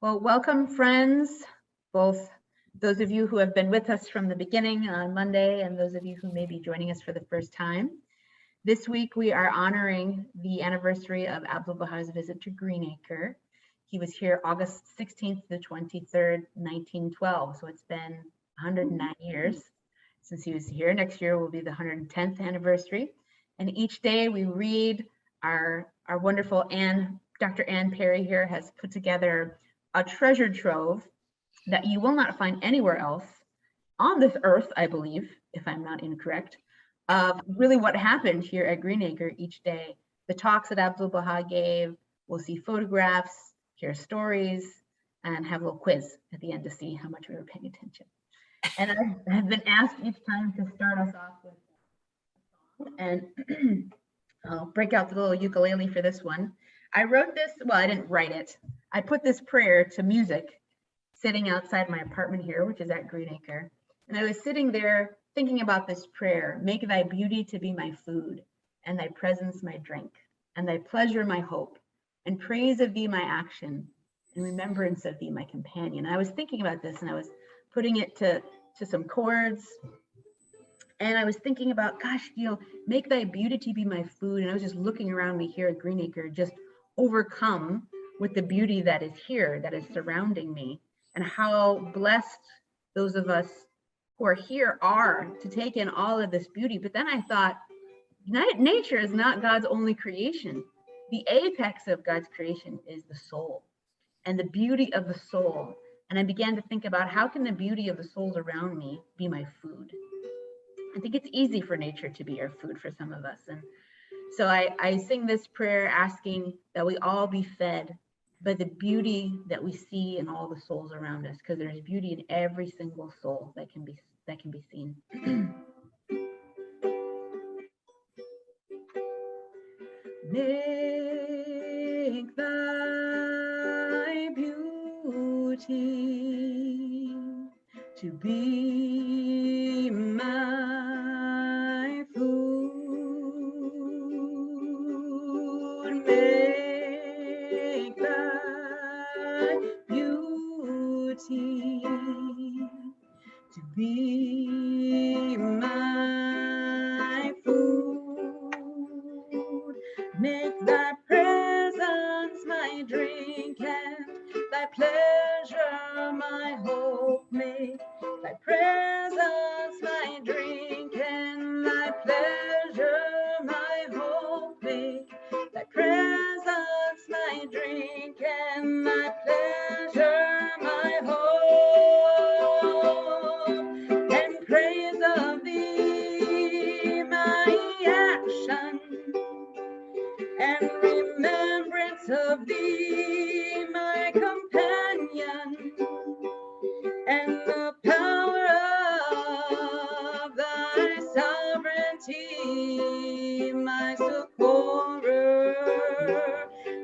Well, welcome, friends, both those of you who have been with us from the beginning on Monday and those of you who may be joining us for the first time. This week, we are honoring the anniversary of Abdu'l-Bahá's visit to Greenacre. He was here August 16th to the 23rd, 1912. So it's been 109 years since he was here. Next year will be the 110th anniversary. And each day we read our wonderful Dr. Ann Perry here has put together a treasure trove that you will not find anywhere else on this earth, I believe, if I'm not incorrect, of really what happened here at Greenacre each day. The talks that Abdu'l-Bahá gave, we'll see photographs, hear stories, and have a little quiz at the end to see how much we were paying attention. And I have been asked each time to start us off with a song, and I'll break out the little ukulele for this one. I wrote this, well, I didn't write it. I put this prayer to music sitting outside my apartment here, which is at Greenacre. And I was sitting there thinking about this prayer: make thy beauty to be my food, and thy presence my drink, and thy pleasure my hope, and praise of thee my action, and remembrance of thee my companion. And I was thinking about this, and I was putting it to some chords. And I was thinking about, gosh, make thy beauty to be my food. And I was just looking around me here at Greenacre, just overcome with the beauty that is here, that is surrounding me, and how blessed those of us who are here are to take in all of this beauty. But then I thought, nature is not God's only creation. The apex of God's creation is the soul and the beauty of the soul. And I began to think about, how can the beauty of the souls around me be my food? I think it's easy for nature to be our food for some of us. And so I sing this prayer asking that we all be fed by the beauty that we see in all the souls around us, because there's beauty in every single soul that can be seen. Make thy beauty to be my food. Make thy beauty to be my food. Make thy presence my drink, and thy pleasure my hope. Make thy presence my drink, and thy pleasure my hope. Make thy presence my drink, and thy pleasure my hope. And praise of thee my action, and remembrance of thee my companion, and the power of thy sovereignty my succorer,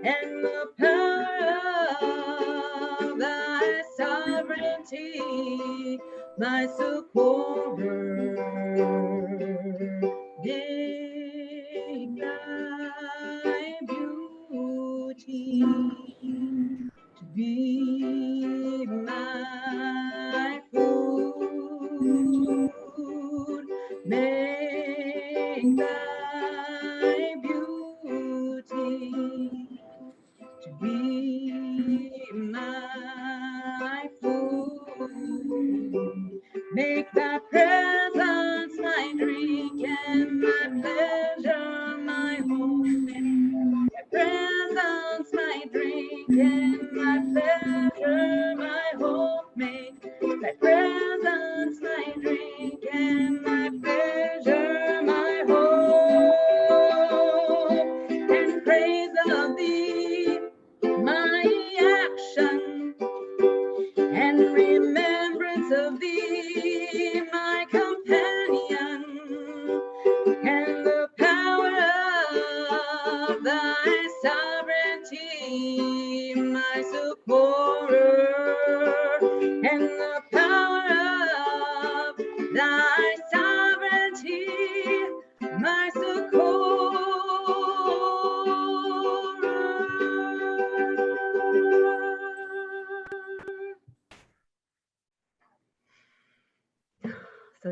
and the power of thy sovereignty my succorer. Make thy beauty to be my food. Make thy beauty to be my food. Make thy presence my drink, and thy pleasure my hope. Thy presence my drink, and thy pleasure my hope. Make thy presence my drink, and thy pleasure my hope. And praise of thee my action, and remembrance of thee my companion, and the power of thy sovereignty my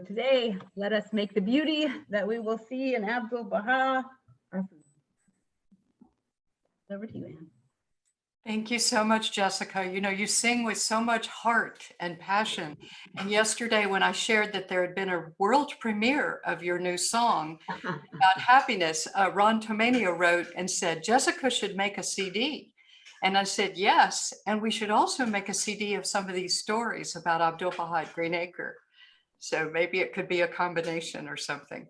today, let us make the beauty that we will see in Abdu'l-Bahá. Over to you, Anne. Thank you so much, Jessica. You know, you sing with so much heart and passion. And yesterday, when I shared that there had been a world premiere of your new song about happiness, Ron Tomania wrote and said, Jessica should make a CD. And I said, yes. And we should also make a CD of some of these stories about Abdu'l-Bahá at Green Acre. So maybe it could be a combination or something.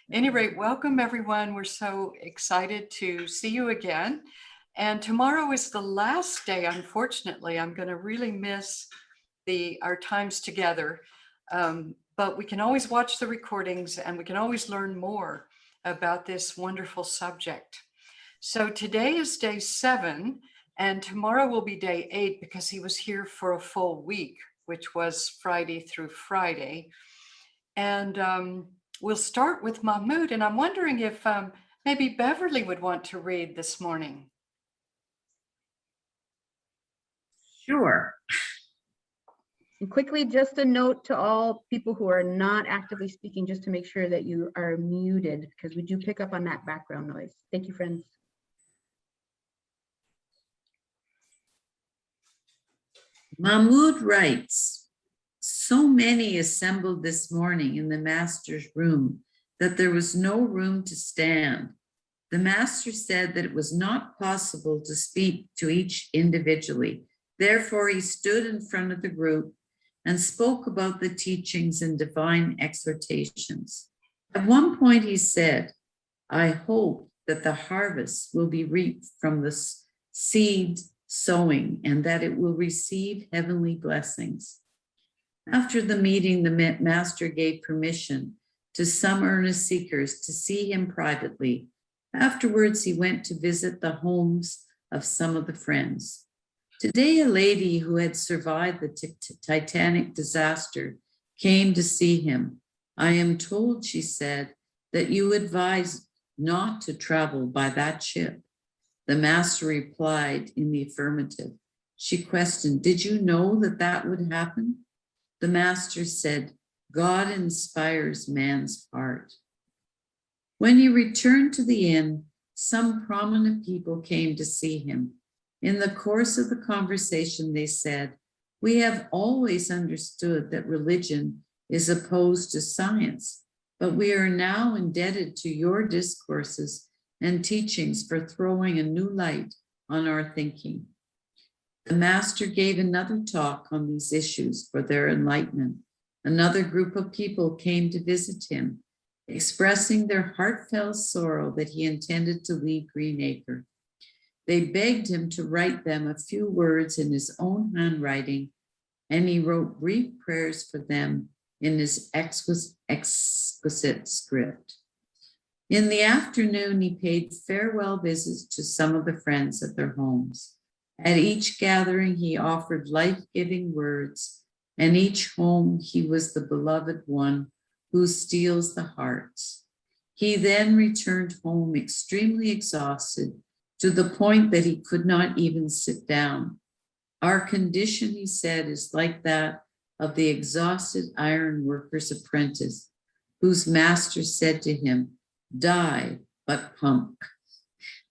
At any rate, welcome everyone. We're so excited to see you again. And tomorrow is the last day, unfortunately. I'm going to really miss our times together. But we can always watch the recordings and we can always learn more about this wonderful subject. So today is day 7 and tomorrow will be day 8 because he was here for a full week, which was Friday through Friday. And we'll start with Mahmoud. And I'm wondering if maybe Beverly would want to read this morning. Sure. And quickly, just a note to all people who are not actively speaking, just to make sure that you are muted, because we do pick up on that background noise. Thank you, friends. Mahmoud writes, so many assembled this morning in the master's room that there was no room to stand. The master said that it was not possible to speak to each individually. Therefore, he stood in front of the group and spoke about the teachings and divine exhortations. At one point, he said, I hope that the harvest will be reaped from the seed sowing and that it will receive heavenly blessings. After the meeting, the master gave permission to some earnest seekers to see him privately. Afterwards, he went to visit the homes of some of the friends. Today, a lady who had survived the Titanic disaster came to see him. I am told, she said, that you advised not to travel by that ship. The master replied in the affirmative. She questioned, did you know that that would happen? The master said, God inspires man's heart. When he returned to the inn, some prominent people came to see him. In the course of the conversation, they said, we have always understood that religion is opposed to science, but we are now indebted to your discourses and teachings for throwing a new light on our thinking. The master gave another talk on these issues for their enlightenment. Another group of people came to visit him, expressing their heartfelt sorrow that he intended to leave Green Acre. They begged him to write them a few words in his own handwriting, and he wrote brief prayers for them in his exquisite script. In the afternoon, he paid farewell visits to some of the friends at their homes. At each gathering, he offered life-giving words, and each home he was the beloved one who steals the hearts. He then returned home extremely exhausted, to the point that he could not even sit down. Our condition, he said, is like that of the exhausted iron worker's apprentice, whose master said to him, die, but pump.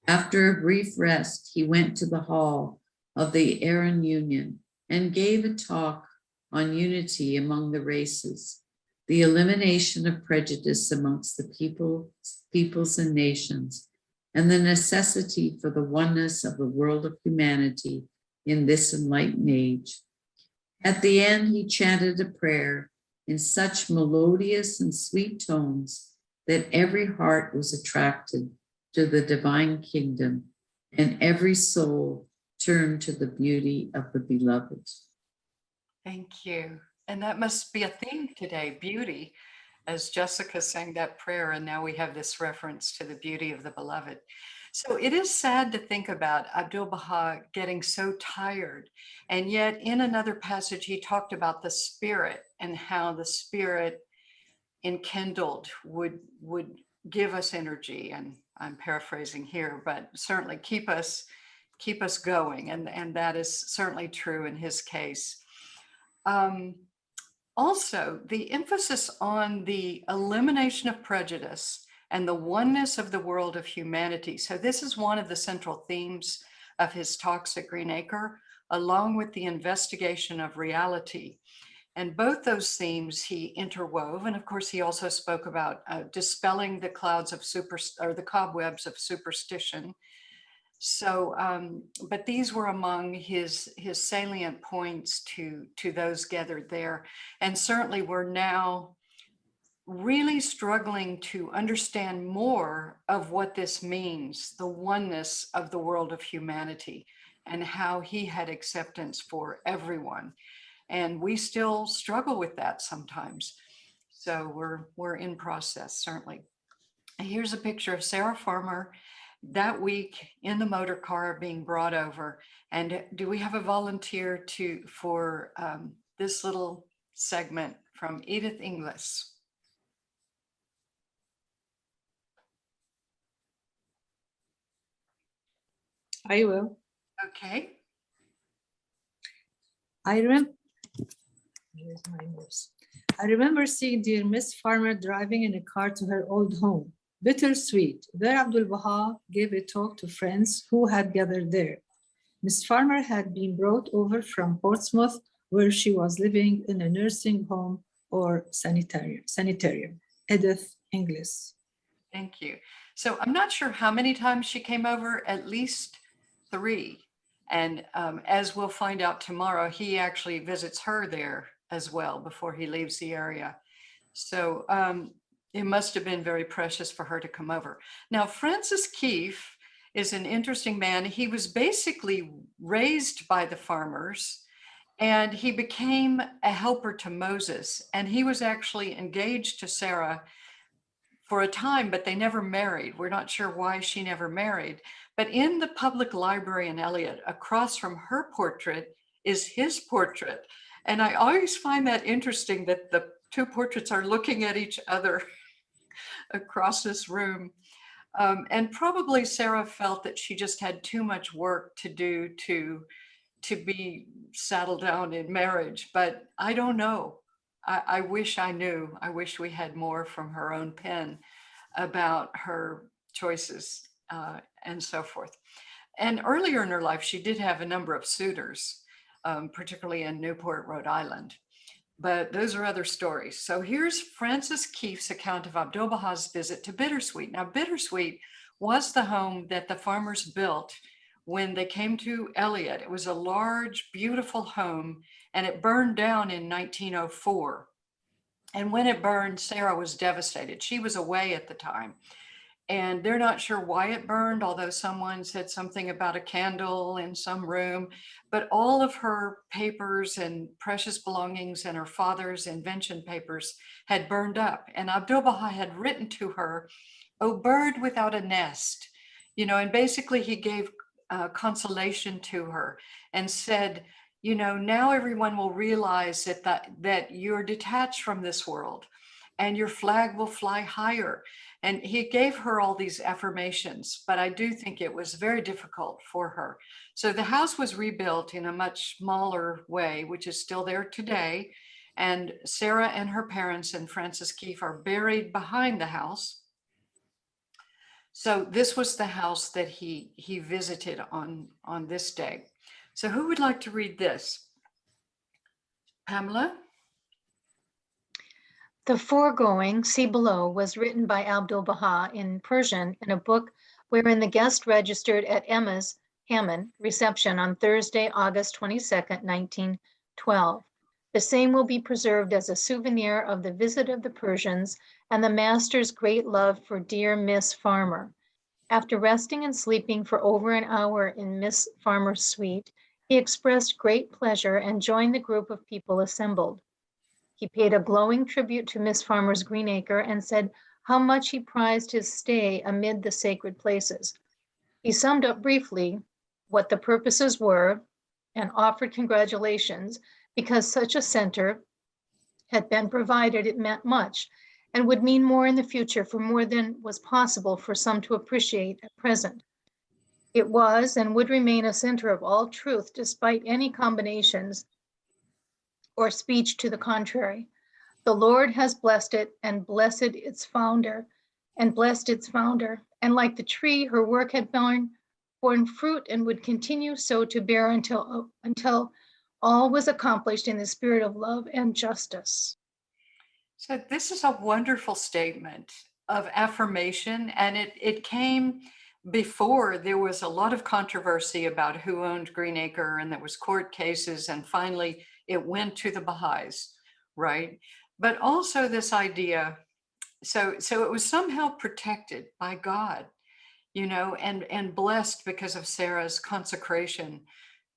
After a brief rest, he went to the hall of the Aryan Union and gave a talk on unity among the races, the elimination of prejudice amongst the peoples and nations, and the necessity for the oneness of the world of humanity in this enlightened age. At the end, he chanted a prayer in such melodious and sweet tones that every heart was attracted to the divine kingdom and every soul turned to the beauty of the beloved. Thank you. And that must be a theme today, beauty, as Jessica sang that prayer, and now we have this reference to the beauty of the beloved. So it is sad to think about Abdu'l-Bahá getting so tired. And yet in another passage, he talked about the spirit and how the spirit enkindled would give us energy. And I'm paraphrasing here, but certainly keep us going. And that is certainly true in his case. Also, the emphasis on the elimination of prejudice and the oneness of the world of humanity. So this is one of the central themes of his talks at Green Acre, along with the investigation of reality. And both those themes he interwove. And of course, he also spoke about dispelling the clouds of the cobwebs of superstition. So, but these were among his salient points to those gathered there. And certainly we're now really struggling to understand more of what this means, the oneness of the world of humanity, and how he had acceptance for everyone. And we still struggle with that sometimes. So we're in process, certainly. Here's a picture of Sarah Farmer that week in the motor car being brought over. And do we have a volunteer for this little segment from Edith Inglis? I will. Okay. Here's my notes. I remember seeing dear Miss Farmer driving in a car to her old home. Bittersweet. There Abdu'l-Bahá gave a talk to friends who had gathered there. Miss Farmer had been brought over from Portsmouth, where she was living in a nursing home or sanitarium. Edith Inglis. Thank you. So I'm not sure how many times she came over, at least 3. And as we'll find out tomorrow, he actually visits her there as well before he leaves the area. So it must have been very precious for her to come over. Now, Francis Keefe is an interesting man. He was basically raised by the farmers, and he became a helper to Moses. And he was actually engaged to Sarah for a time, but they never married. We're not sure why she never married. But in the public library in Eliot, across from her portrait is his portrait. And I always find that interesting that the 2 portraits are looking at each other across this room. And probably Sarah felt that she just had too much work to do to be settled down in marriage, but I don't know. I wish I knew. I wish we had more from her own pen about her choices and so forth. And earlier in her life, she did have a number of suitors, particularly in Newport, Rhode Island. But those are other stories. So here's Francis Keefe's account of Abdu'l-Bahá's visit to Bittersweet. Now, Bittersweet was the home that the farmers built when they came to Eliot. It was a large, beautiful home, and it burned down in 1904. And when it burned, Sarah was devastated. She was away at the time. And they're not sure why it burned, although someone said something about a candle in some room. But all of her papers and precious belongings and her father's invention papers had burned up. And Abdu'l-Bahá had written to her, "Oh, bird without a nest," and basically he gave consolation to her and said, now everyone will realize that you're detached from this world and your flag will fly higher. And he gave her all these affirmations, but I do think it was very difficult for her. So the house was rebuilt in a much smaller way, which is still there today. And Sarah and her parents and Francis Keefe are buried behind the house. So this was the house that he visited on this day. So who would like to read this? Pamela? The foregoing, see below, was written by Abdu'l-Bahá in Persian in a book wherein the guest registered at Emma's Hammond reception on Thursday, August 22nd, 1912. The same will be preserved as a souvenir of the visit of the Persians and the master's great love for dear Miss Farmer. After resting and sleeping for over an hour in Miss Farmer's suite, he expressed great pleasure and joined the group of people assembled. He paid a glowing tribute to Miss Farmer's Green Acre and said how much he prized his stay amid the sacred places. He summed up briefly what the purposes were and offered congratulations because such a center had been provided. It meant much and would mean more in the future for more than was possible for some to appreciate at present. It was and would remain a center of all truth despite any combinations or speech to the contrary. The Lord has blessed it and blessed its founder, and blessed its founder. And like the tree, her work had borne fruit and would continue so to bear until all was accomplished in the spirit of love and justice. So this is a wonderful statement of affirmation, and it came before there was a lot of controversy about who owned Green Acre, and there was court cases, and finally it went to the Baha'is, right? But also this idea, so it was somehow protected by God, you know, and blessed because of Sarah's consecration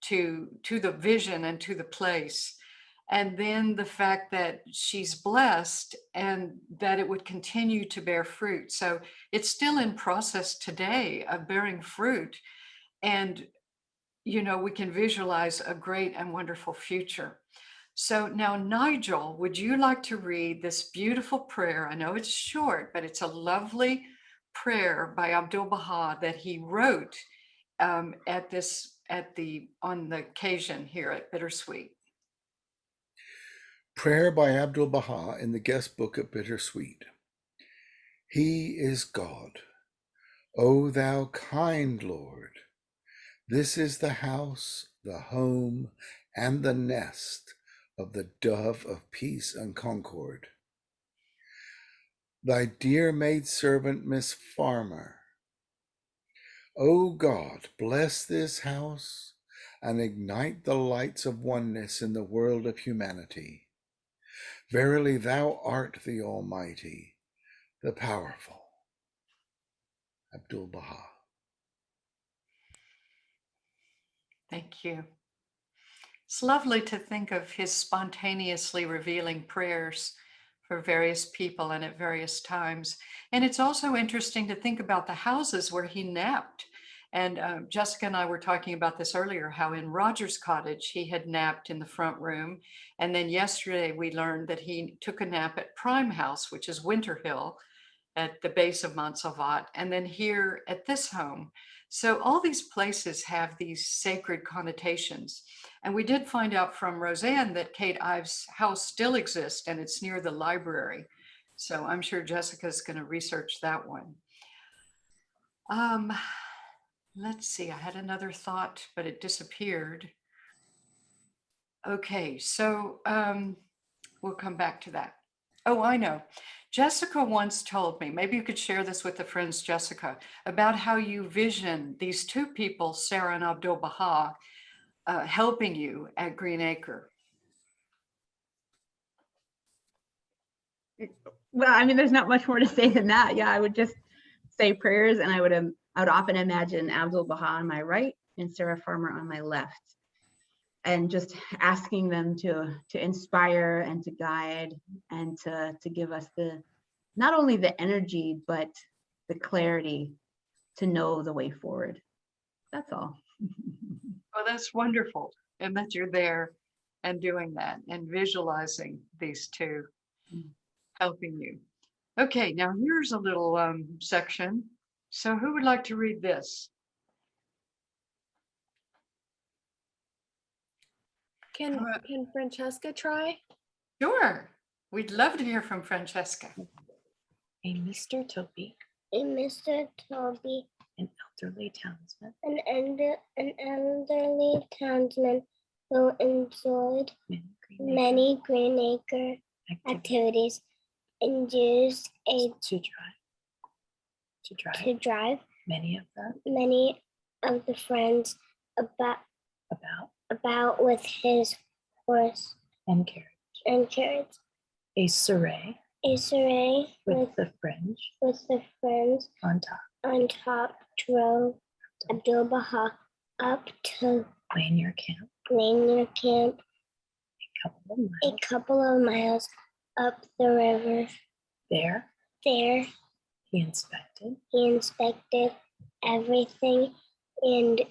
to the vision and to the place. And then the fact that she's blessed and that it would continue to bear fruit. So it's still in process today of bearing fruit. And, you know, we can visualize a great and wonderful future. So now, Nigel, would you like to read this beautiful prayer? I know it's short, but it's a lovely prayer by Abdu'l-Bahá that he wrote on the occasion here at Bittersweet. Prayer by Abdu'l-Bahá in the guest book at Bittersweet. He is God. O thou kind Lord, this is the house, the home, and the nest of the dove of peace and concord. Thy dear maidservant, Miss Farmer. O God, bless this house and ignite the lights of oneness in the world of humanity. Verily, thou art the Almighty, the powerful. Abdu'l-Bahá. Thank you. It's lovely to think of his spontaneously revealing prayers for various people and at various times. And it's also interesting to think about the houses where he napped. And Jessica and I were talking about this earlier, how in Roger's cottage, he had napped in the front room. And then yesterday we learned that he took a nap at Prime House, which is Winter Hill at the base of Montsalvat, and then here at this home. So all these places have these sacred connotations. And we did find out from Roseanne that Kate Ives' house still exists and it's near the library. So I'm sure Jessica's going to research that one. Let's see, I had another thought, but it disappeared. Okay, so we'll come back to that. Oh, I know. Jessica once told me, maybe you could share this with the friends, Jessica, about how you vision these two people, Sarah and Abdu'l-Bahá, helping you at Green Acre. Well, I mean, there's not much more to say than that. Yeah, I would just say prayers, and I would often imagine Abdu'l-Bahá on my right and Sarah Farmer on my left, and just asking them to inspire and to guide and to give us not only the energy, but the clarity to know the way forward. That's all. Oh, that's wonderful. And that you're there and doing that and visualizing these two helping you. Okay, now here's a little section. So who would like to read this? Can Francesca try? Sure. We'd love to hear from Francesca. A Mr. Toby, Mr. Toby, an elderly townsman, an elderly townsman who enjoyed many Green many Green Acre Acre activities and used to drive many of of the friends about about with his horse and carriage. and carriage. A surrey A surrey with the fringe with the friends on top, on top drove Abdu'l-Bahá up to Lanier Camp, Lanier Camp, a a couple of miles up the river. There, There, he inspected, he inspected everything and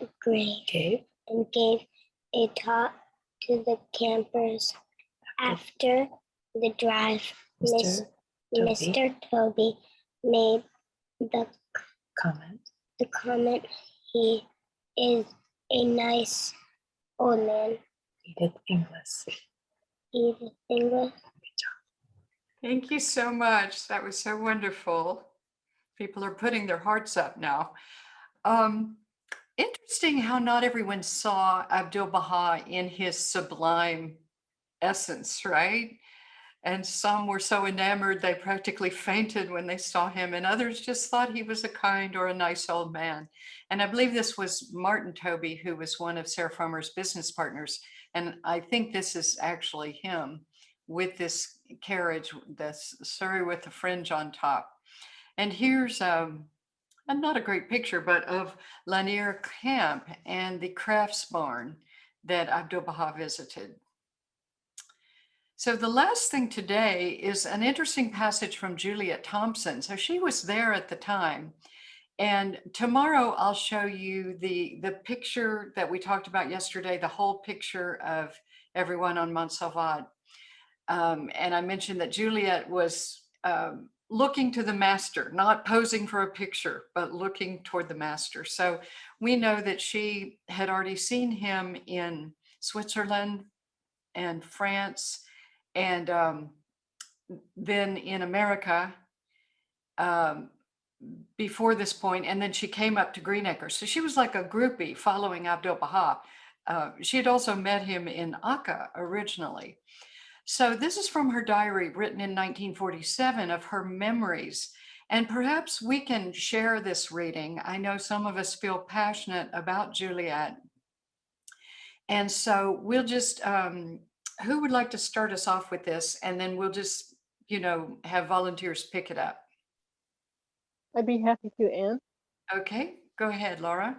gave a talk to the campers. After the drive, Mr. Toby made the comment, he is a nice old man. he did English. Edith English. Thank you so much. That was so wonderful. People are putting their hearts up now. Interesting how not everyone saw Abdu'l-Bahá in his sublime essence, right? And some were so enamored they practically fainted when they saw him, and others just thought he was a kind or a nice old man. And I believe this was Martin Toby, who was one of Sarah Frommer's business partners. And I think this is actually him with this carriage, this surrey with the fringe on top. And here's not a great picture, but of Lanier Camp and the crafts barn that Abdu'l-Bahá visited. So the last thing today is an interesting passage from Juliet Thompson. So she was there at the time. And tomorrow I'll show you the picture that we talked about yesterday, the whole picture of everyone on Mont Salvat. And I mentioned that Juliet was looking to the master, not posing for a picture, but looking toward the master. So we know that she had already seen him in Switzerland and France, and then in America before this point, and then she came up to Green Acre. So she was like a groupie following Abdu'l-Bahá. She had also met him in Acre originally. So this is from her diary written in 1947 of her memories. And perhaps we can share this reading. I know some of us feel passionate about Juliet. And so we'll just, who would like to start us off with this? And then we'll just, have volunteers pick it up. I'd be happy to, Anne. Okay, go ahead, Laura.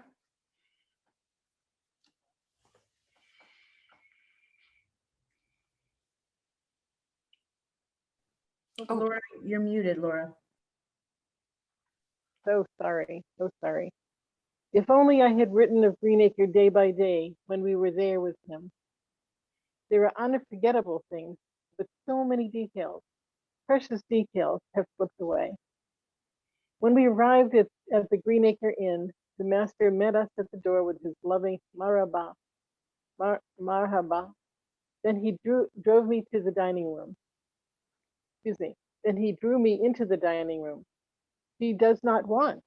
Oh. Laura, you're muted, Laura. So sorry, so sorry. If only I had written of Greenacre day by day when we were there with him. There are unforgettable things, but so many details, precious details, have slipped away. When we arrived at the Greenacre Inn, the master met us at the door with his loving marhaba. Then he drove me to the dining room. Then he drew me into the dining room. He does not want,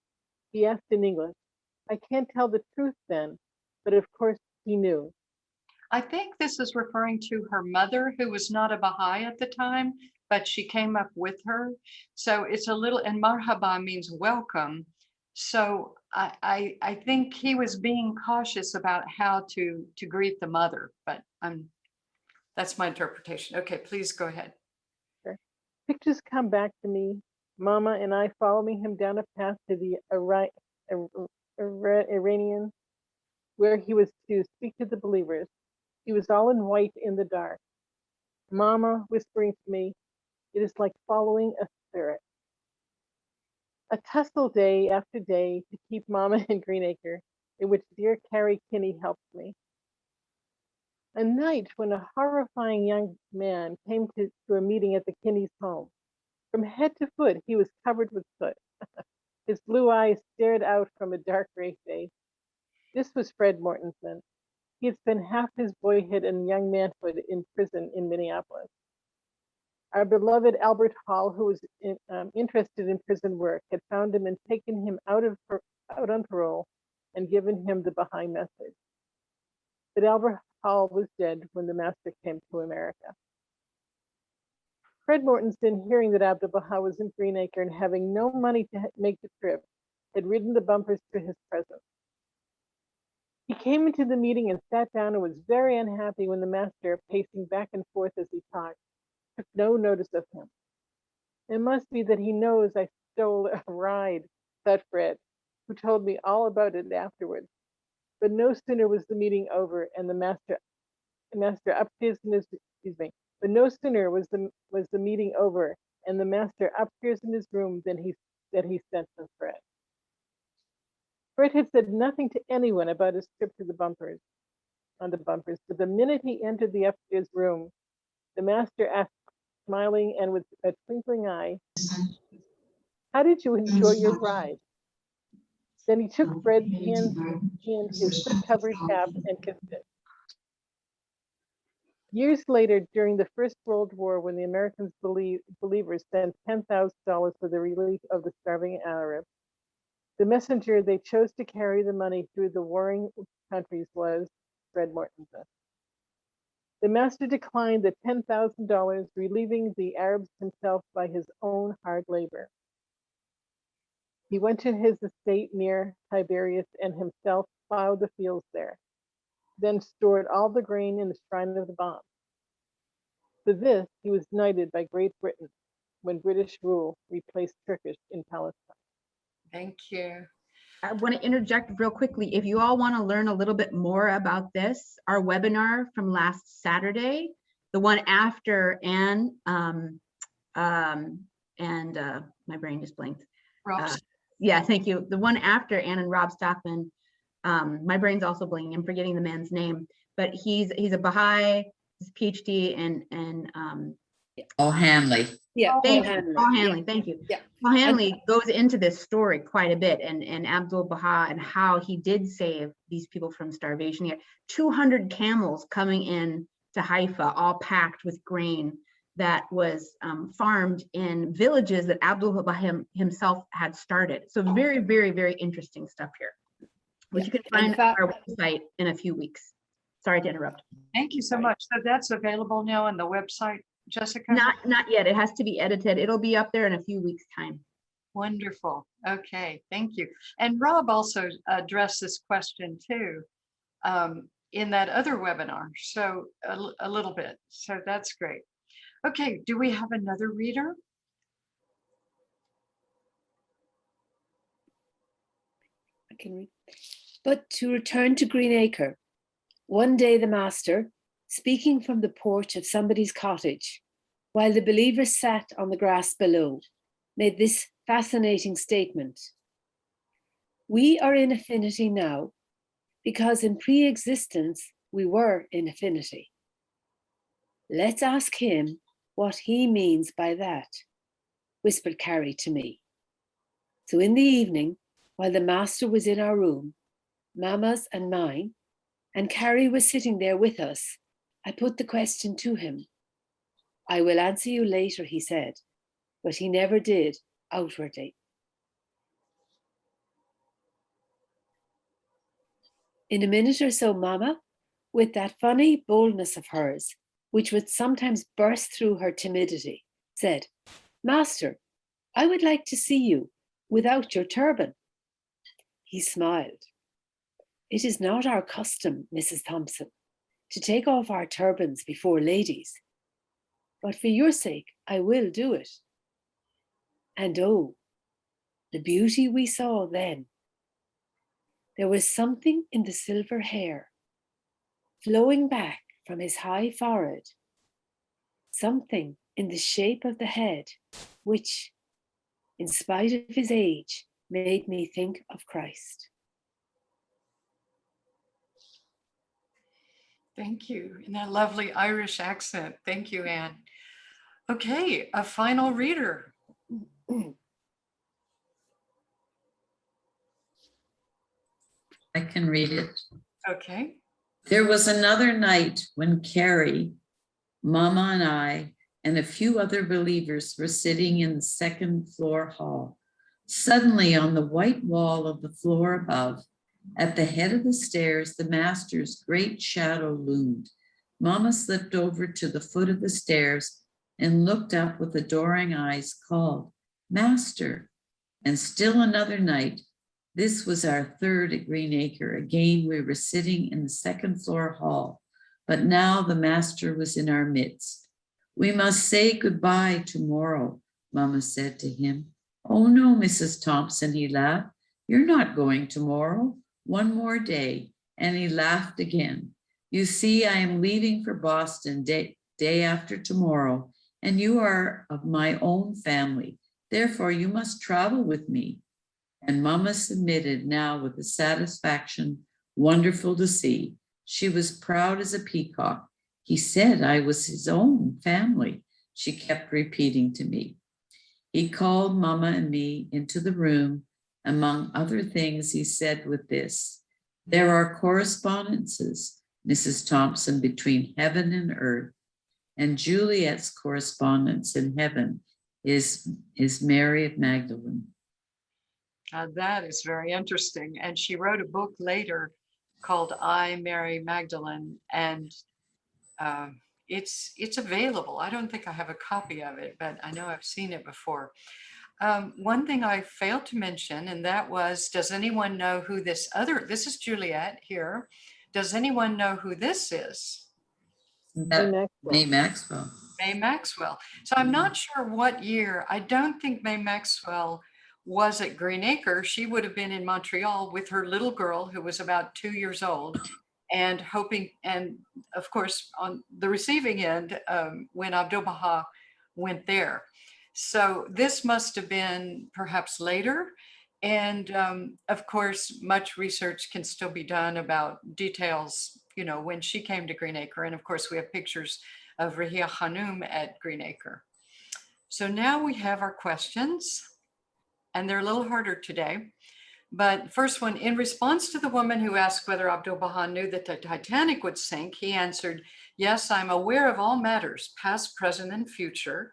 he asked in English. I can't tell the truth then, but of course he knew. I think this is referring to her mother, who was not a Baha'i at the time, but she came up with her. So it's a little, and marhaba means welcome. So I think he was being cautious about how to greet the mother, but that's my interpretation. Okay, please go ahead. Sure. Pictures come back to me. Mama and I following him down a path to the Iranian, where he was to speak to the believers. He was all in white in the dark. Mama whispering to me, it is like following a spirit. A tussle day after day to keep Mama in Greenacre, in which dear Carrie Kinney helped me. A night when a horrifying young man came to a meeting at the Kinneys' home. From head to foot, he was covered with soot. His blue eyes stared out from a dark gray face. This was Fred Mortensen. He had spent half his boyhood and young manhood in prison in Minneapolis. Our beloved Albert Hall, who was interested in prison work, had found him and taken him out on parole and given him the Baha'i message. But Albert Hall was dead when the master came to America. Fred Mortensen, hearing that Abdu'l-Bahá was in Greenacre and having no money to make the trip, had ridden the bumpers to his presence. He came into the meeting and sat down and was very unhappy when the master, pacing back and forth as he talked, took no notice of him. It must be that he knows I stole a ride, thought Fred, who told me all about it afterwards. But no sooner was the meeting over and the master upstairs in his, but no sooner was the meeting over and the master upstairs in his room than he sent for Fred. Fred had said nothing to anyone about his trip to the bumpers, but the minute he entered the upstairs room, the master asked, smiling and with a twinkling eye, how did you enjoy your ride? Then he took Fred's hand in his soot-covered cap and kissed it. Years later, during the First World War, when the Americans believers sent $10,000 for the relief of the starving Arabs, the messenger they chose to carry the money through the warring countries was Fred Mortensen. The master declined the $10,000, relieving the Arabs himself by his own hard labor. He went to his estate near Tiberias and himself plowed the fields there, then stored all the grain in the shrine of the Baha. For this, he was knighted by Great Britain when British rule replaced Turkish in Palestine. Thank you. I want to interject real quickly. If you all want to learn a little bit more about this, our webinar from last Saturday, the one after Anne, my brain just blanked. Rob, Yeah, thank you. The one after Anne and Rob Stockman, my brain's also blanking. I'm forgetting the man's name, but he's a Baha'i, his PhD and Oh, Hanley. Yeah. Thank Paul you, Hanley. Paul Hanley. Thank you. Yeah. Paul Hanley goes into this story quite a bit, and Abdu'l-Bahá and how he did save these people from starvation. He had 200 camels coming in to Haifa, all packed with grain that was farmed in villages that Abdu'l-Bahá himself had started. So very, very, very interesting stuff here, which you can find on our website in a few weeks. Sorry to interrupt. thank you so much. So that's available now on the website, Jessica? Not yet. It has to be edited. It'll be up there in a few weeks' time. Wonderful. Okay, thank you. And Rob also addressed this question too in that other webinar. So a little bit. So that's great. Okay, do we have another reader? I can read. But to return to Green Acre, one day the master, speaking from the porch of somebody's cottage, while the believers sat on the grass below, made this fascinating statement. We are in affinity now because in pre-existence we were in affinity. Let's ask him what he means by that, whispered Carrie to me. So in the evening, while the master was in our room, Mama's and mine, and Carrie was sitting there with us, I put the question to him. I will answer you later, he said, but he never did outwardly. In a minute or so, Mama, with that funny boldness of hers, which would sometimes burst through her timidity, said, Master, I would like to see you without your turban. He smiled. It is not our custom, Mrs. Thompson, to take off our turbans before ladies, but for your sake, I will do it. And oh, the beauty we saw then. There was something in the silver hair, flowing back from his high forehead, something in the shape of the head, which, in spite of his age, made me think of Christ. Thank you. In that lovely Irish accent. Thank you, Anne. Okay, a final reader. I can read it. Okay. There was another night when Carrie, Mama and I, and a few other believers were sitting in the second floor hall. Suddenly, on the white wall of the floor above, at the head of the stairs, the master's great shadow loomed. Mama slipped over to the foot of the stairs and looked up with adoring eyes, called, Master. And still another night, this was our third at Green Acre. Again, we were sitting in the second floor hall, but now the master was in our midst. We must say goodbye tomorrow, Mama said to him. Oh no, Mrs. Thompson, he laughed. You're not going tomorrow. One more day. And he laughed again. You see, I am leaving for Boston day after tomorrow, and you are of my own family. Therefore, you must travel with me. And Mama submitted now with a satisfaction wonderful to see. She was proud as a peacock. He said I was his own family, she kept repeating to me. He called Mama and me into the room. Among other things, he said with this, there are correspondences Mrs. Thompson, between heaven and earth, and Juliet's correspondence in heaven is Mary of Magdalene. That is very interesting. And she wrote a book later called I, Mary Magdalene, and it's available. I don't think I have a copy of it, but I know I've seen it before. One thing I failed to mention, and that was, does anyone know who this is Juliet here. Does anyone know who this is? May Maxwell. May Maxwell. So I'm not sure what year. I don't think May Maxwell was at Green Acre. She would have been in Montreal with her little girl who was about 2 years old, and hoping, and of course on the receiving end when Abdu'l-Bahá went there. So this must have been perhaps later. And of course, much research can still be done about details, you know, when she came to Green Acre. And of course, we have pictures of Rahia Khanum at Green Acre. So now we have our questions, and they're a little harder today. But first one, in response to the woman who asked whether Abdu'l-Bahá knew that the Titanic would sink, he answered, yes, I'm aware of all matters, past, present, and future.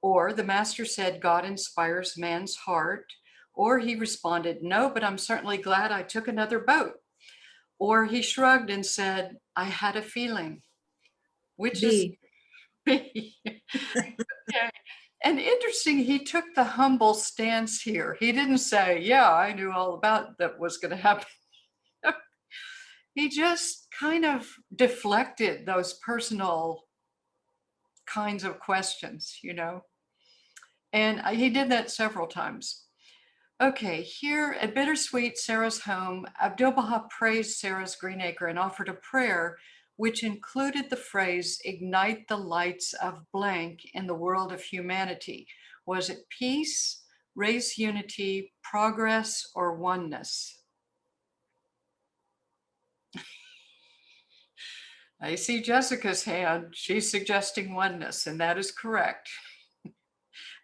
Or the master said, God inspires man's heart. Or he responded, no, but I'm certainly glad I took another boat. Or he shrugged and said, I had a feeling, which is B. Okay. And interesting, he took the humble stance here. He didn't say, yeah, I knew all about that was going to happen. He just kind of deflected those personal kinds of questions, you know. And he did that several times. Okay, here at Bittersweet, Sarah's home, Abdu'l-Bahá praised Sarah's Green Acre and offered a prayer which included the phrase, ignite the lights of blank in the world of humanity. Was it peace, race unity, progress, or oneness? I see Jessica's hand. She's suggesting oneness, and that is correct.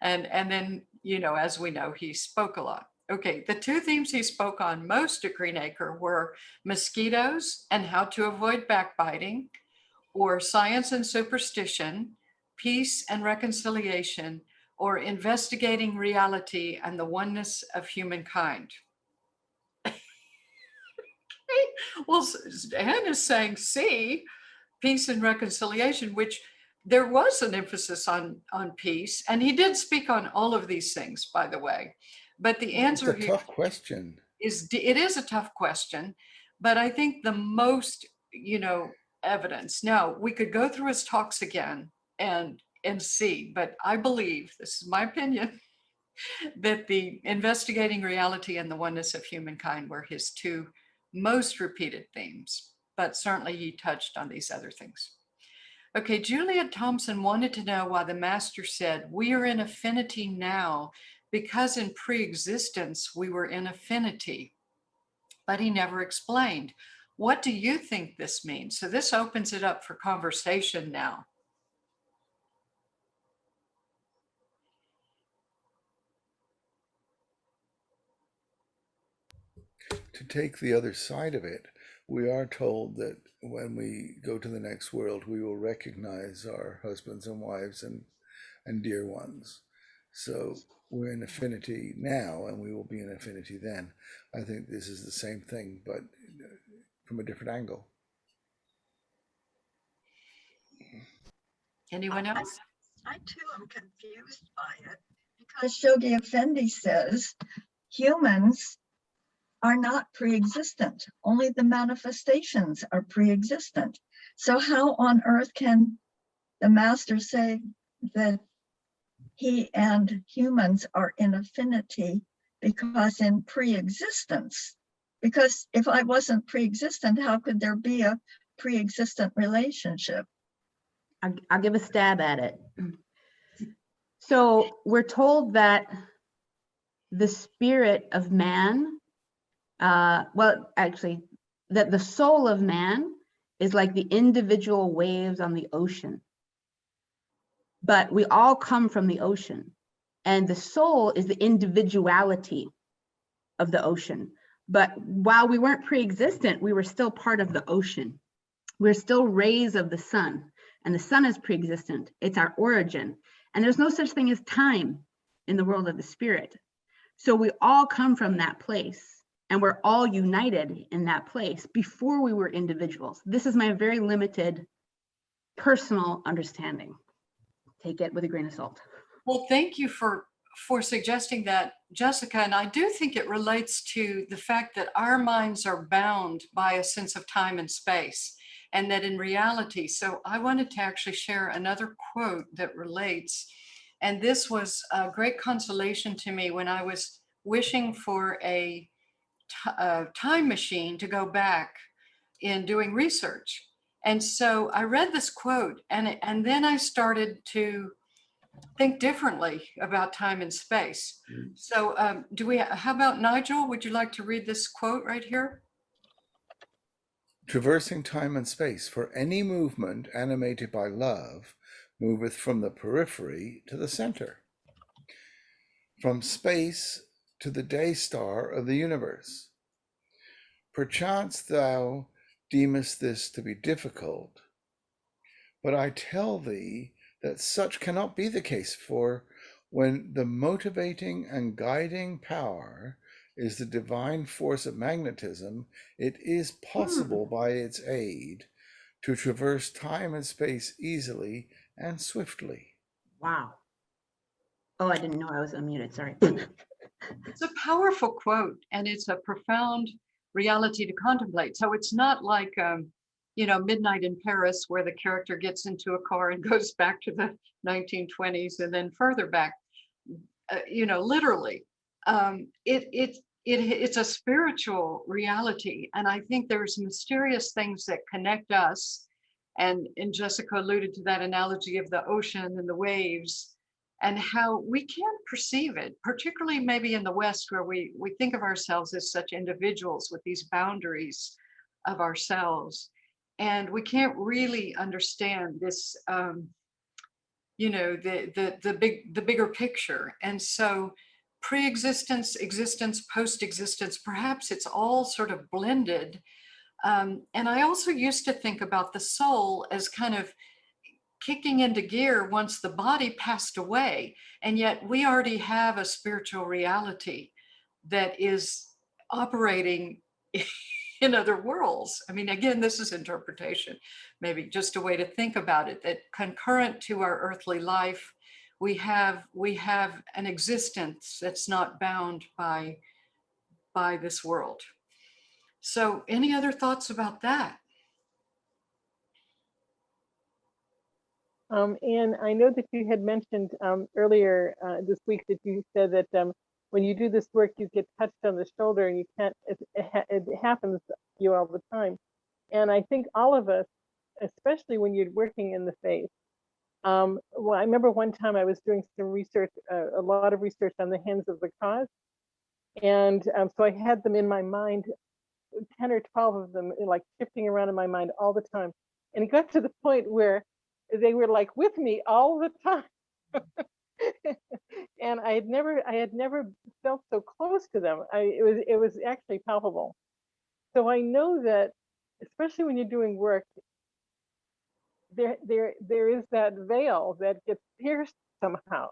And then, you know, as we know, he spoke a lot. Okay, the two themes he spoke on most at Green Acre were mosquitoes and how to avoid backbiting, or science and superstition, peace and reconciliation, or investigating reality and the oneness of humankind. Well, Anne is saying C, peace and reconciliation, which there was an emphasis on peace, and he did speak on all of these things, by the way. But the answer here, tough question. It is a tough question, but I think the most, you know, evidence. Now we could go through his talks again and see, but I believe, this is my opinion, that the investigating reality and the oneness of humankind were his two most repeated themes, but certainly he touched on these other things. Okay, Juliet Thompson wanted to know why the master said, we are in affinity now because in pre-existence we were in affinity, but he never explained. What do you think this means? So this opens it up for conversation now. To take the other side of it, we are told that when we go to the next world, we will recognize our husbands and wives and dear ones. So we're in affinity now, and we will be in affinity then. I think this is the same thing, but from a different angle. Anyone else? I too am confused by it, because Shoghi Effendi says humans are not pre-existent. Only the manifestations are pre-existent. So how on earth can the master say that he and humans are in affinity because in pre-existence? Because if I wasn't pre-existent, how could there be a pre-existent relationship? I'll give a stab at it. So we're told that the spirit of man, well, actually, that the soul of man is like the individual waves on the ocean. But we all come from the ocean, and the soul is the individuality of the ocean. But while we weren't pre-existent, we were still part of the ocean. We're still rays of the sun, and the sun is pre-existent. It's our origin. And there's no such thing as time in the world of the spirit. So we all come from that place, and we're all united in that place before we were individuals. This is my very limited personal understanding. Take it with a grain of salt. Well, thank you for suggesting that, Jessica. And I do think it relates to the fact that our minds are bound by a sense of time and space, and that in reality, so I wanted to actually share another quote that relates. And this was a great consolation to me when I was wishing for a time machine to go back in doing research. And so I read this quote, and then I started to think differently about time and space. So how about Nigel? Would you like to read this quote right here? Traversing time and space, for any movement animated by love moveth from the periphery to the center, from space to the day star of the universe. Perchance thou deemest this to be difficult, but I tell thee that such cannot be the case, for when the motivating and guiding power is the divine force of magnetism, it is possible by its aid to traverse time and space easily and swiftly. Wow. Oh, I didn't know I was unmuted, sorry. It's a powerful quote, and it's a profound reality to contemplate. So it's not like, Midnight in Paris, where the character gets into a car and goes back to the 1920s and then further back. Literally, it's a spiritual reality, and I think there's mysterious things that connect us. And Jessica alluded to that analogy of the ocean and the waves, and how we can't perceive it, particularly maybe in the West, where we think of ourselves as such individuals with these boundaries of ourselves. And we can't really understand this, the bigger picture. And so pre-existence, existence, post-existence, perhaps it's all sort of blended. And I also used to think about the soul as kind of kicking into gear once the body passed away. And yet we already have a spiritual reality that is operating in other worlds. I mean, again, this is interpretation, maybe just a way to think about it, that concurrent to our earthly life, we have an existence that's not bound by this world. So any other thoughts about that? And I know that you had mentioned earlier this week that you said that when you do this work, you get touched on the shoulder, and you can't. It happens to you all the time. And I think all of us, especially when you're working in the faith. Well, I remember one time I was doing some research, a lot of research on the Hands of the Cross, and so I had them in my mind, 10 or 12 of them, like shifting around in my mind all the time. And it got to the point where they were like with me all the time. And I had never felt so close to them. It was actually palpable. So I know that, especially when you're doing work, there is that veil that gets pierced somehow.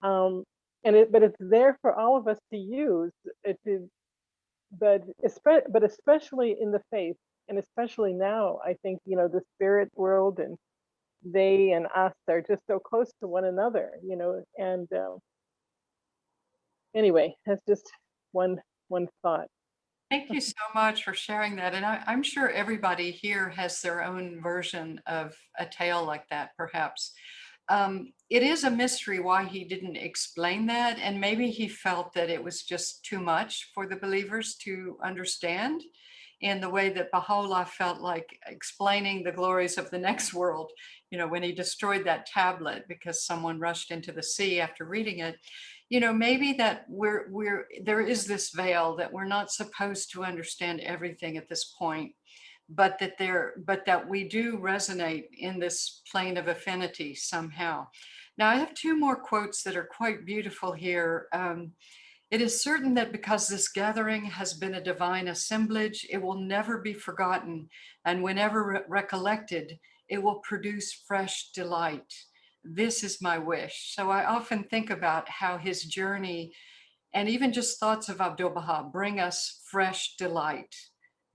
But it's there for all of us to use. But especially in the faith, and especially now, I think, the spirit world and they and us are just so close to one another, and anyway, that's just one thought. Thank you so much for sharing that. And I'm sure everybody here has their own version of a tale like that, perhaps. It is a mystery why he didn't explain that. And maybe he felt that it was just too much for the believers to understand, in the way that Baha'u'llah felt like explaining the glories of the next world, when he destroyed that tablet because someone rushed into the sea after reading it. Maybe that there is this veil that we're not supposed to understand everything at this point, but that we do resonate in this plane of affinity somehow. Now, I have two more quotes that are quite beautiful here. It is certain that because this gathering has been a divine assemblage, it will never be forgotten, and whenever recollected, it will produce fresh delight. This is my wish. So I often think about how his journey and even just thoughts of Abdu'l-Bahá bring us fresh delight,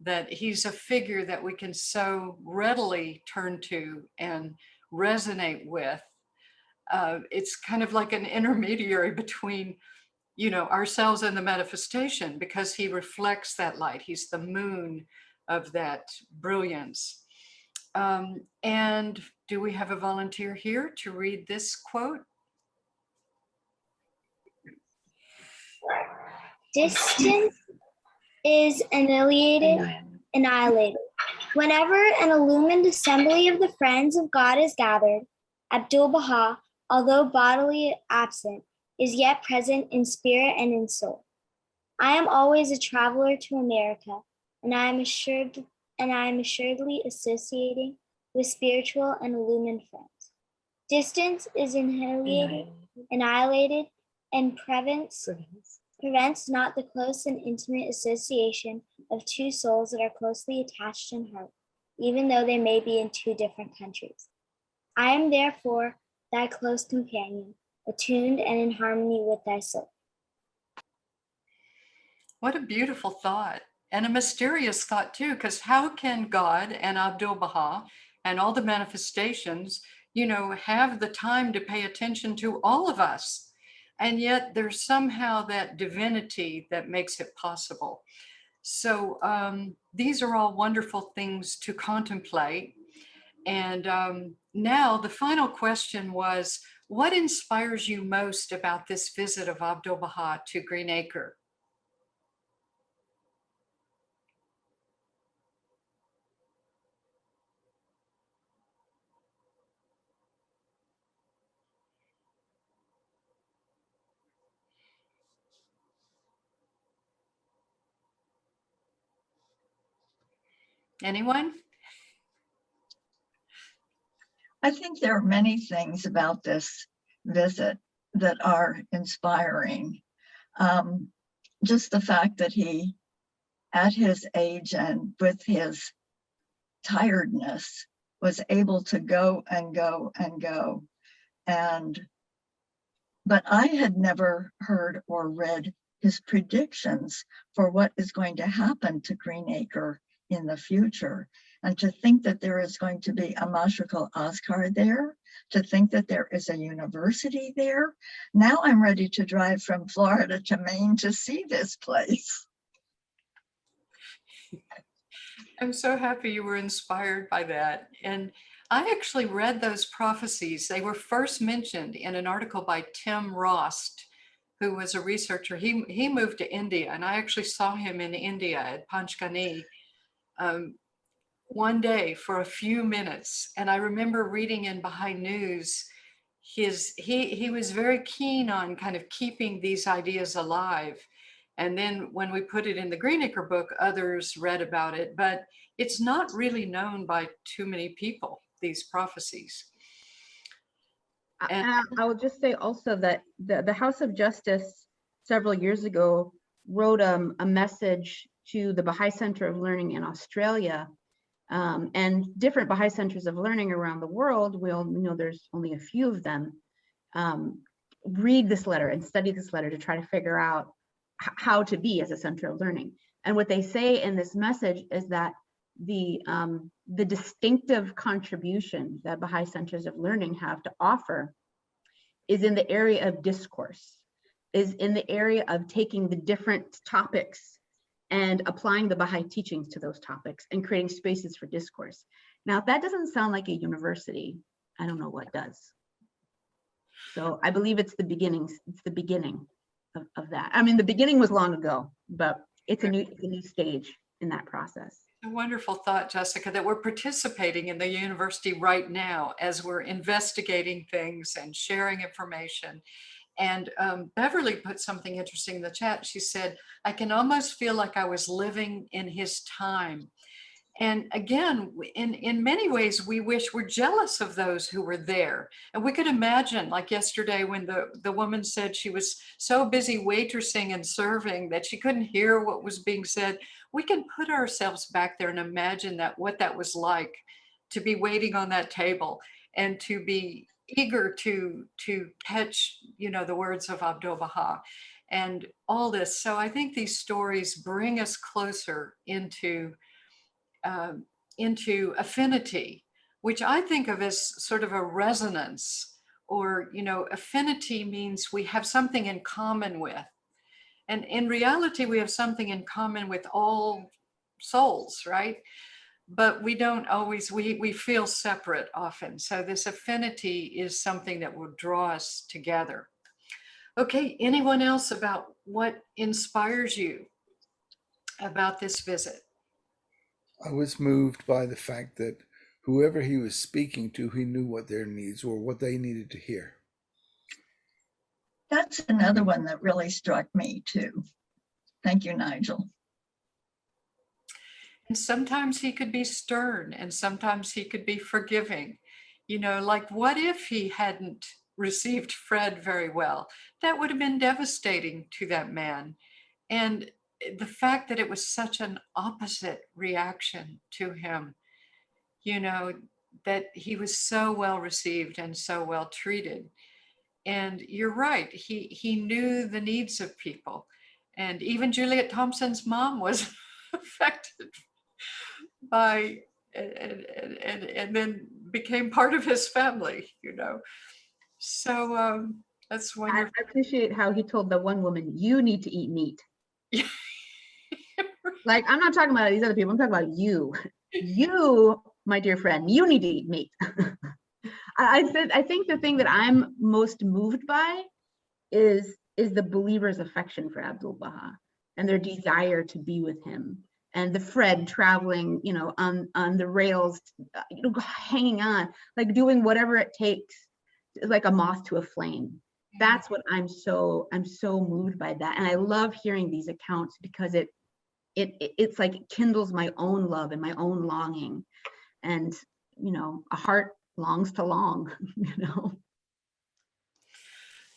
that he's a figure that we can so readily turn to and resonate with. It's kind of like an intermediary between, ourselves and the manifestation, because he reflects that light. He's the moon of that brilliance. And do we have a volunteer here to read this quote? Distance is annihilated. Whenever an illumined assembly of the friends of God is gathered, Abdu'l-Bahá, although bodily absent, is yet present in spirit and in soul. I am always a traveler to America, and I am assuredly associating with spiritual and illumined friends. Distance is annihilated and prevents not the close and intimate association of two souls that are closely attached in heart, even though they may be in two different countries. I am therefore thy close companion, attuned and in harmony with thy soul. What a beautiful thought, and a mysterious thought too, because how can God and Abdu'l-Bahá and all the manifestations, have the time to pay attention to all of us? And yet there's somehow that divinity that makes it possible. So these are all wonderful things to contemplate. And now the final question was, what inspires you most about this visit of Abdu'l-Bahá to Green Acre? Anyone? I think there are many things about this visit that are inspiring. Just the fact that he, at his age and with his tiredness, was able to go and go and go. But I had never heard or read his predictions for what is going to happen to Green Acre in the future. And to think that there is going to be a Mashriq Azkar there, to think that there is a university there. Now I'm ready to drive from Florida to Maine to see this place. I'm so happy you were inspired by that. And I actually read those prophecies. They were first mentioned in an article by Tim Rost, who was a researcher. He moved to India, and I actually saw him in India at Panchgani one day for a few minutes. And I remember reading in Baha'i News, he was very keen on kind of keeping these ideas alive. And then when we put it in the Green Acre book, others read about it, but it's not really known by too many people, these prophecies. And I will just say also that the House of Justice several years ago wrote a message to the Baha'i Center of Learning in Australia, and different Baha'i centers of learning around the world. We'll know there's only a few of them. Read this letter and study this letter to try to figure out how to be as a center of learning. And what they say in this message is that the distinctive contribution that Baha'i centers of learning have to offer is in the area of discourse, is in the area of taking the different topics and applying the Baha'i teachings to those topics and creating spaces for discourse. Now, if that doesn't sound like a university, I don't know what does. So I believe it's the beginning of that. I mean, the beginning was long ago, but it's a new stage in that process. A wonderful thought, Jessica, that we're participating in the university right now as we're investigating things and sharing information. And Beverly put something interesting in the chat. She said, I can almost feel like I was living in his time. And again, in many ways, we wish we're jealous of those who were there. And we could imagine, like yesterday, when the woman said she was so busy waitressing and serving that she couldn't hear what was being said. We can put ourselves back there and imagine that what that was like to be waiting on that table and to be eager to catch, the words of Abdu'l-Bahá and all this. So I think these stories bring us closer into affinity, which I think of as sort of a resonance, or, affinity means we have something in common with. And in reality, we have something in common with all souls, right? But we don't always, we feel separate often. So this affinity is something that will draw us together. Okay, anyone else about what inspires you about this visit? I was moved by the fact that whoever he was speaking to, he knew what their needs were, what they needed to hear. That's another one that really struck me too. Thank you, Nigel. And sometimes he could be stern and sometimes he could be forgiving. Like what if he hadn't received Fred very well? That would have been devastating to that man. And the fact that it was such an opposite reaction to him, that he was so well received and so well treated. And you're right, he knew the needs of people. And even Juliet Thompson's mom was affected by and then became part of his family, So that's I wonderful. appreciate how he told the one woman, you need to eat meat. Like, I'm not talking about these other people, I'm talking about you. You, my dear friend, you need to eat meat. I think the thing that I'm most moved by is the believer's affection for Abdu'l-Bahá and their desire to be with him. And the Fred traveling, on the rails, hanging on, like doing whatever it takes, like a moth to a flame. That's what I'm so moved by that. And I love hearing these accounts because it's like it kindles my own love and my own longing. And, a heart longs to long,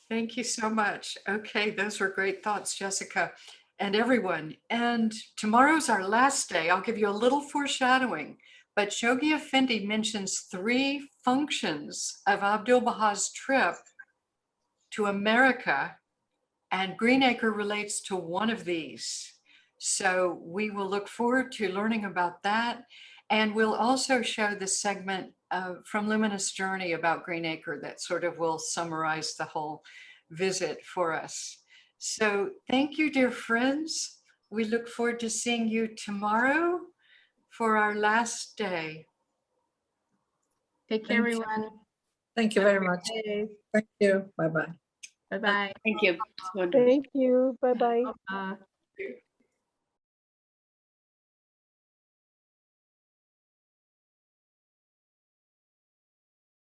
Thank you so much. Okay, those were great thoughts, Jessica, and everyone. And tomorrow's our last day. I'll give you a little foreshadowing, but Shoghi Effendi mentions 3 functions of Abdu'l-Bahá's trip to America, and Greenacre relates to one of these. So we will look forward to learning about that. And we'll also show the segment from Luminous Journey about Greenacre that sort of will summarize the whole visit for us. So thank you, dear friends. We look forward to seeing you tomorrow for our last day. Take care, Thank you. everyone. Thank you very much. Thank you. Bye-bye. Bye-bye. Thank you. It's wonderful. Thank you. Bye-bye. Bye.